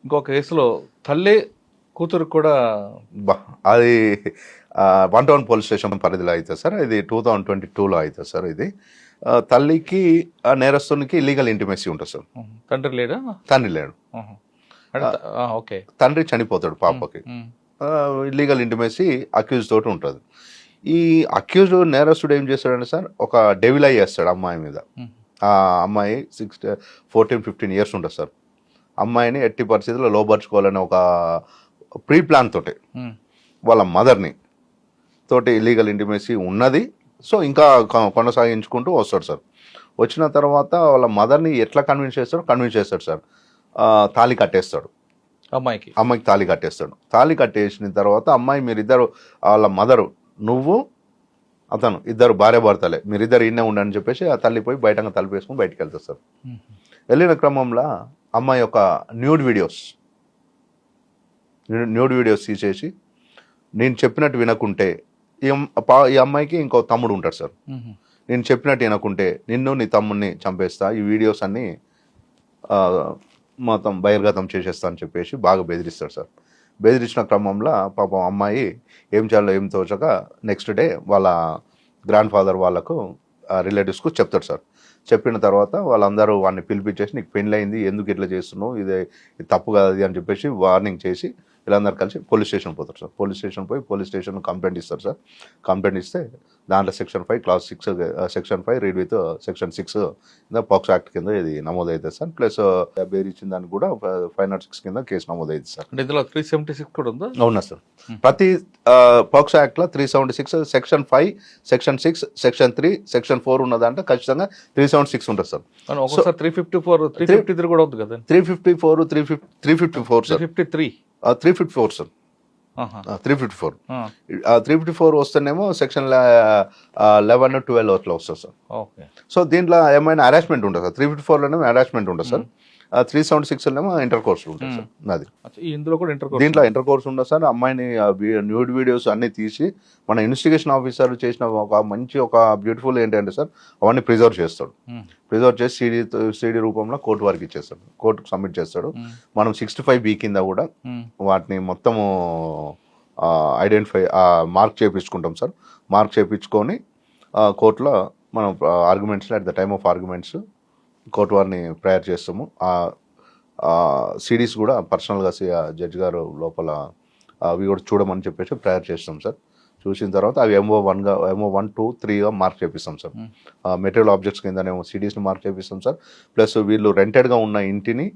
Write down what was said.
ఇంకొక కేసులో తల్లి కూతురు కూడా అది 1 పోలీస్ స్టేషన్ పరిధిలో అవుతుంది సార్. ఇది 2022లో అవుతుంది సార్. ఇది తల్లికి నేరస్తునికి లీగల్ ఇంటిమేసీ ఉంటుంది సార్. తండ్రి లేడా? తండ్రి లేడు. ఓకే. తండ్రి చనిపోతాడు పాపకి. లీగల్ ఇంటిమేసీ అక్యూజ్ తోటి ఉంటుంది. ఈ అక్యూజ్ నేరస్తుడు ఏం చేస్తాడంటే సార్, ఒక డెవిల్ ఐ చేస్తాడు అమ్మాయి మీద. ఆ అమ్మాయి 14-15 ఇయర్స్ ఉంటుంది సార్. అమ్మాయిని ఎట్టి పరిస్థితుల్లో లోపరుచుకోవాలని ఒక ప్రీ ప్లాన్ తోటి వాళ్ళ మదర్ని తోటి లీగల్ ఇంటిమేసీ ఉన్నది. సో ఇంకా కొనసాగించుకుంటూ వస్తాడు సార్. వచ్చిన తర్వాత వాళ్ళ మదర్ని ఎట్లా కన్విన్స్ చేస్తాడు సార్. తాళి కట్టేస్తాడు అమ్మాయికి తాళి కట్టేస్తాడు. తాళి కట్టేసిన తర్వాత అమ్మాయి మీరిద్దరు, వాళ్ళ మదరు, నువ్వు అతను ఇద్దరు భార్యాభర్తలే, మీరిద్దరు ఇన్నే ఉండని చెప్పేసి ఆ తల్లి పోయి బయటగా తలుపేసుకుని బయటకు వెళ్తారు సార్. వెళ్ళిన క్రమంలో అమ్మాయి యొక్క న్యూడ్ వీడియోస్ తీసేసి, నేను చెప్పినట్టు వినకుంటే ఈ అమ్మాయికి ఇంకో తమ్ముడు ఉంటాడు సార్. నేను చెప్పినట్టు వినకుంటే నిన్ను నీ తమ్ముడిని చంపేస్తా, ఈ వీడియోస్ అన్నీ మొత్తం బహిర్గతం చేసేస్తా అని చెప్పేసి బాగా బెదిరిస్తాడు సార్. బెదిరించిన క్రమంలో పాపం అమ్మాయి ఏం చేయాలో ఏం తోచక నెక్స్ట్ డే వాళ్ళ గ్రాండ్ ఫాదర్ వాళ్ళకు రిలేటివ్స్కు చెప్తాడు సార్. చెప్పిన తర్వాత వాళ్ళందరూ వాడిని పిలిపించేసి, నీకు పెళ్ళయింది, ఎందుకు ఇట్లా చేస్తున్నావు, ఇది తప్పు కాదు అని చెప్పేసి వార్నింగ్ చేసి వీళ్ళందరూ కలిసి పోలీస్ స్టేషన్ పోతారు సార్. పోలీస్ స్టేషన్ పోయి పోలీస్ స్టేషన్ కంప్లైంట్ ఇస్తారు సార్. కంప్లైంట్ ఇస్తే దాంట్లో Section 5 Clause 6 Section 5 read with Section 6 కింద పాక్సో యాక్ట్ కింద ఇది నమోదవుతుంది సార్. ప్లస్ బెయిల్ ఇచ్చిన దానికి కూడా 506 కింద కేసు నమోదవుతుంది సార్. అంటే ఇందులో 376 కూడా ఉందా? అవునా సార్. ప్రతి పాక్సో యాక్ట్లో 376, Section 5, Section 6, Section 3, Section 4 ఉన్నదంటే ఖచ్చితంగా 376 ఉంటుంది సార్. ఒకసారి 354, 353 కూడా ఉంది కదా? 354 సార్. 354 సార్. 354 వస్తేనేమో Section 11, 12 అట్లా వస్తుంది సార్. సో దీంట్లో ఏమైనా హరాస్మెంట్ ఉంటుంది సార్. 354లోనేమో హరాస్మెంట్ ఉంటుంది సార్. 376లోనేమో ఇంటర్ కోర్స్ ఉంటుంది సార్. నాది ఇందులో కూడా దీంట్లో ఇంటర్ కోర్స్ ఉంటుంది సార్. అమ్మాయిని న్యూడ్ వీడియోస్ అన్ని తీసి మన ఇన్వెస్టిగేషన్ ఆఫీసర్ చేసిన ఒక బ్యూటిఫుల్ ఏంటంటే సార్, అవన్నీ ప్రిజర్వ్ చేస్తాడు. ప్రిజర్వ్ చేసి సిడి రూపంలో కోర్టు వారికి ఇచ్చేస్తాడు, కోర్టుకు సబ్మిట్ చేస్తాడు. మనం 65B కింద కూడా వాటిని మొత్తము ఐడెంటిఫై మార్క్ చేయించుకుంటాం సార్. మార్క్ చేయించుకొని కోర్టులో మనం ఆర్గ్యుమెంట్స్లో at the time of arguments కోర్టు వారిని ప్రేయర్ చేస్తాము. సిడీస్ కూడా పర్సనల్గా జడ్జి గారు లోపల అవి కూడా చూడమని చెప్పేసి ప్రేయర్ చేస్తాం సార్. చూసిన తర్వాత అవి MO1, 2, 3గా మార్క్ చేపిస్తాం సార్. మెటీరియల్ ఆబ్జెక్ట్స్ కిందనేమో సిడీస్ని మార్క్ చేపిస్తాం సార్. ప్లస్ వీళ్ళు రెంటెడ్గా ఉన్న ఇంటిని